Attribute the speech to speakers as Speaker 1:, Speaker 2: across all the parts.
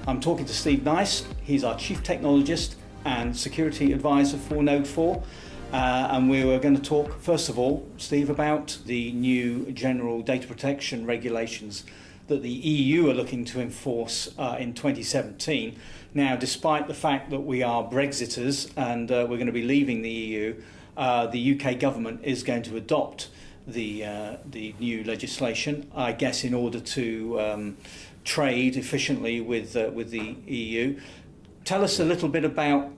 Speaker 1: I'm talking to Steve Nice. He's our Chief Technologist and Security Advisor for Node 4. And we were going to talk, first of all, Steve, about the new general data protection regulations that the EU are looking to enforce in 2017. Now, despite the fact that we are Brexiters and we're going to be leaving the EU, the UK government is going to adopt the new legislation, I guess, in order to trade efficiently with the EU. Tell us a little bit about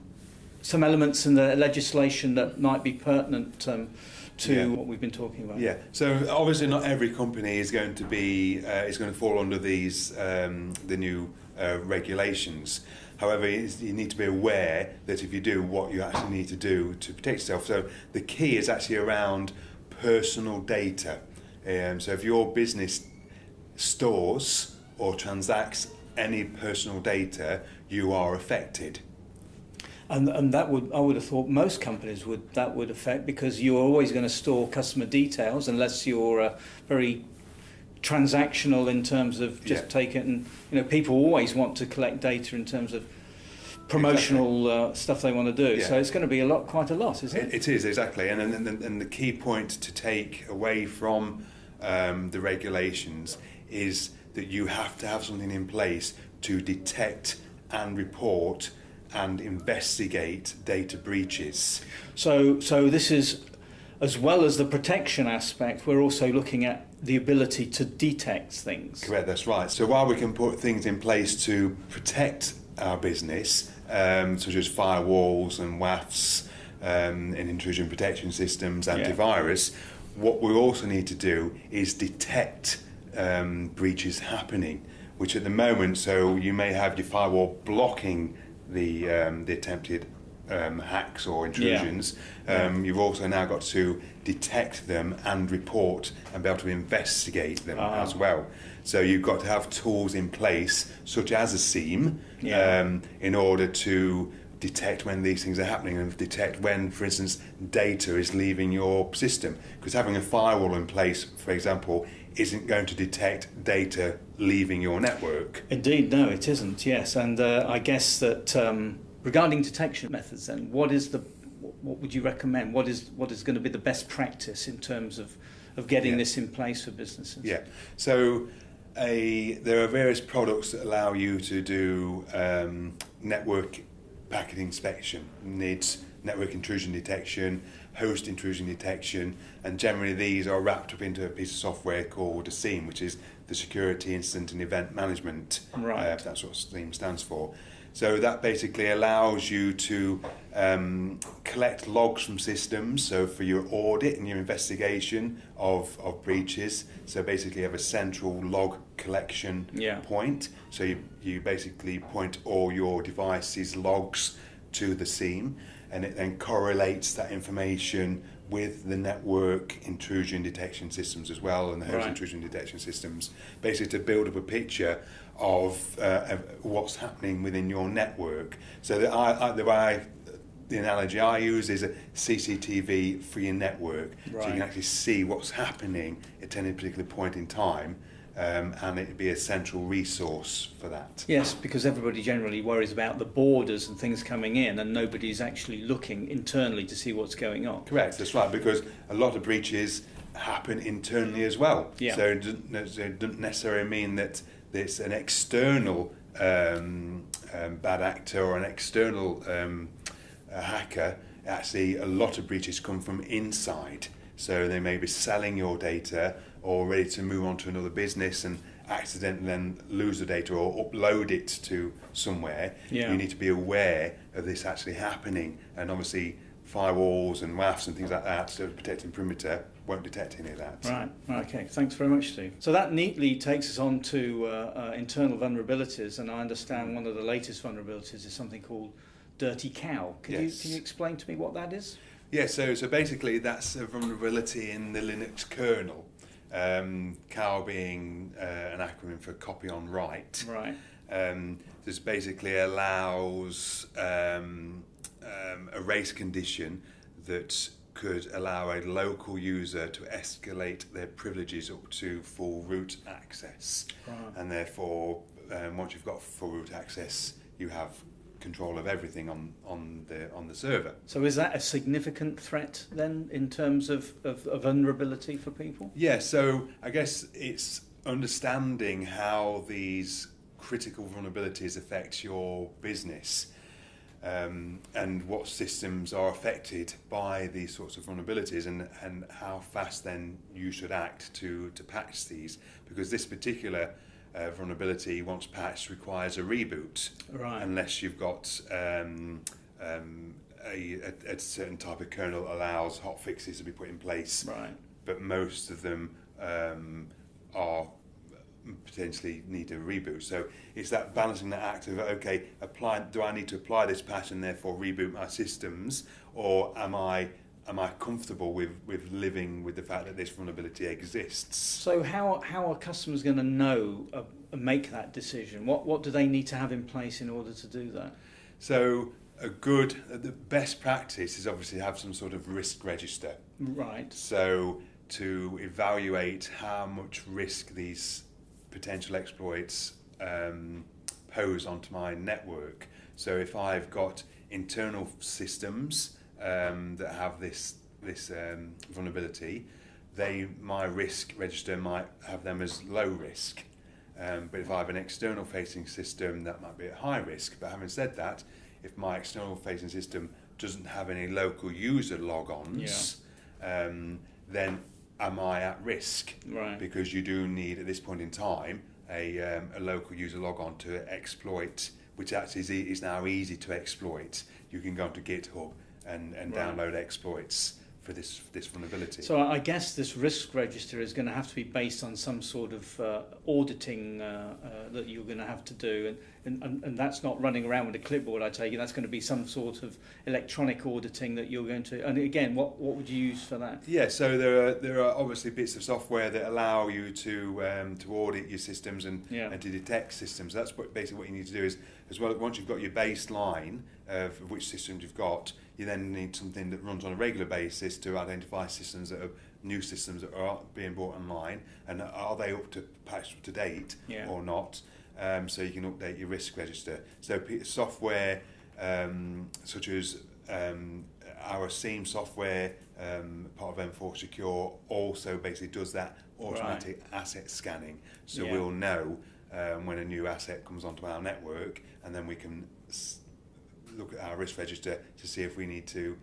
Speaker 1: some elements in the legislation that might be pertinent to what we've been talking about.
Speaker 2: Yeah. So obviously, not every company is going to be is going to fall under these the new regulations. However, you need to be aware that if you do, what you actually need to do to protect yourself. So the key is actually around personal data. So if your business stores or transacts any personal data, you are affected.
Speaker 1: And that would, I would have thought most companies would affect, because you're always going to store customer details unless you're very transactional in terms of just take it, and people always want to collect data in terms of promotional stuff they want to do. So it's going to be quite a lot, isn't it?
Speaker 2: It is, exactly. And the key point to take away from the regulations is that you have to have something in place to detect and report and investigate data breaches.
Speaker 1: So this is, as well as the protection aspect, we're also looking at the ability to detect things.
Speaker 2: Correct, that's right. So while we can put things in place to protect our business, such as firewalls and WAFs and intrusion protection systems, antivirus, what we also need to do is detect breaches happening, which at the moment, so you may have your firewall blocking the attempted hacks or intrusions. You've also now got to detect them and report and be able to investigate them as well. So you've got to have tools in place, such as a SIEM, in order to detect when these things are happening and detect when, for instance, data is leaving your system. Because having a firewall in place, for example, isn't going to detect data leaving your network.
Speaker 1: Indeed, no, it isn't, yes. And I guess that regarding detection methods, then, what would you recommend? What is going to be the best practice in terms of getting this in place for businesses?
Speaker 2: Yeah, so there are various products that allow you to do network packet inspection, NIDS, network intrusion detection, host intrusion detection, and generally these are wrapped up into a piece of software called a SIEM, which is the Security Incident and Event Management.
Speaker 1: Right.
Speaker 2: That's what SIEM stands for. So that basically allows you to collect logs from systems, so for your audit and your investigation of breaches. So basically you have a central log collection point. So you basically point all your devices' logs to the SIEM, and it then correlates that information with the network intrusion detection systems as well, and the host intrusion detection systems, basically to build up a picture of what's happening within your network. So the analogy I use is a CCTV for your network, so you can actually see what's happening at any particular point in time. And it'd be a central resource for that.
Speaker 1: Yes, because everybody generally worries about the borders and things coming in, and nobody's actually looking internally to see what's going on.
Speaker 2: Correct, that's right, because a lot of breaches happen internally as well. Yeah. So it doesn't necessarily mean that it's an external bad actor or an external hacker. Actually, a lot of breaches come from inside. So they may be selling your data or ready to move on to another business and accidentally then lose the data or upload it to somewhere. You need to be aware of this actually happening, and obviously firewalls and WAFs and things like that, so protecting perimeter, won't detect any of that.
Speaker 1: Right, okay, thanks very much, Steve. So that neatly takes us on to internal vulnerabilities, and I understand one of the latest vulnerabilities is something called Dirty Cow. Can you explain to me what that is?
Speaker 2: Yeah, so basically that's a vulnerability in the Linux kernel. COW being an acronym for copy on write.
Speaker 1: Right.
Speaker 2: This basically allows a race condition that could allow a local user to escalate their privileges up to full root access, and therefore once you've got full root access, you have control of everything on the server.
Speaker 1: So is that a significant threat then in terms of vulnerability for people?
Speaker 2: Yeah, so I guess it's understanding how these critical vulnerabilities affect your business, and what systems are affected by these sorts of vulnerabilities, and how fast then you should act to patch these, because this particular vulnerability, once patched, requires a reboot,
Speaker 1: right,
Speaker 2: unless you've got a certain type of kernel allows hot fixes to be put in place,
Speaker 1: right.
Speaker 2: but most of them are potentially need a reboot. So it's that balancing that act of, okay, do I need to apply this patch and therefore reboot my systems, or am I comfortable with living with the fact that this vulnerability exists?
Speaker 1: So how are customers going to know make that decision? What do they need to have in place in order to do that?
Speaker 2: So the best practice is obviously have some sort of risk register.
Speaker 1: Right.
Speaker 2: So to evaluate how much risk these potential exploits pose onto my network. So if I've got internal systems that have this vulnerability, my risk register might have them as low risk. But if I have an external facing system, that might be at high risk. But having said that, if my external facing system doesn't have any local user logons, then am I at risk?
Speaker 1: Right.
Speaker 2: Because you do need, at this point in time, a local user logon to exploit, which actually is now easy to exploit. You can go onto GitHub and download exploits for this vulnerability.
Speaker 1: So I guess this risk register is going to have to be based on some sort of auditing that you're going to have to do, and that's not running around with a clipboard, I take it. That's going to be some sort of electronic auditing that you're going to. And again, what would you use for that?
Speaker 2: Yeah, so there are obviously bits of software that allow you to audit your systems and to detect systems. That's basically what you need to do is, as well, once you've got your baseline of which systems you've got, you then need something that runs on a regular basis to identify systems that are new systems that are being brought online, and are they patched up to date or not, so you can update your risk register. So software such as our SIEM software, part of M4 Secure, also basically does that automatic asset scanning, so we'll know when a new asset comes onto our network, and then we can look at our risk register to see if we need to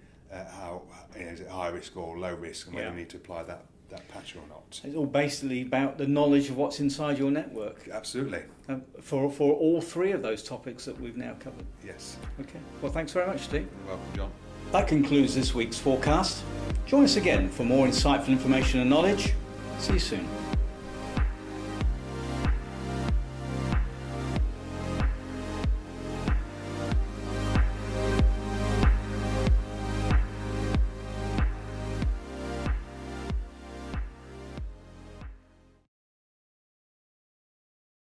Speaker 2: is it high risk or low risk, and whether we need to apply that patch or not.
Speaker 1: It's all basically about the knowledge of what's inside your network.
Speaker 2: Absolutely.
Speaker 1: For all three of those topics that we've now covered.
Speaker 2: Yes.
Speaker 1: Okay. Well, thanks very much, Steve.
Speaker 2: You're welcome, John.
Speaker 1: That concludes this week's forecast. Join us again for more insightful information and knowledge. See you soon.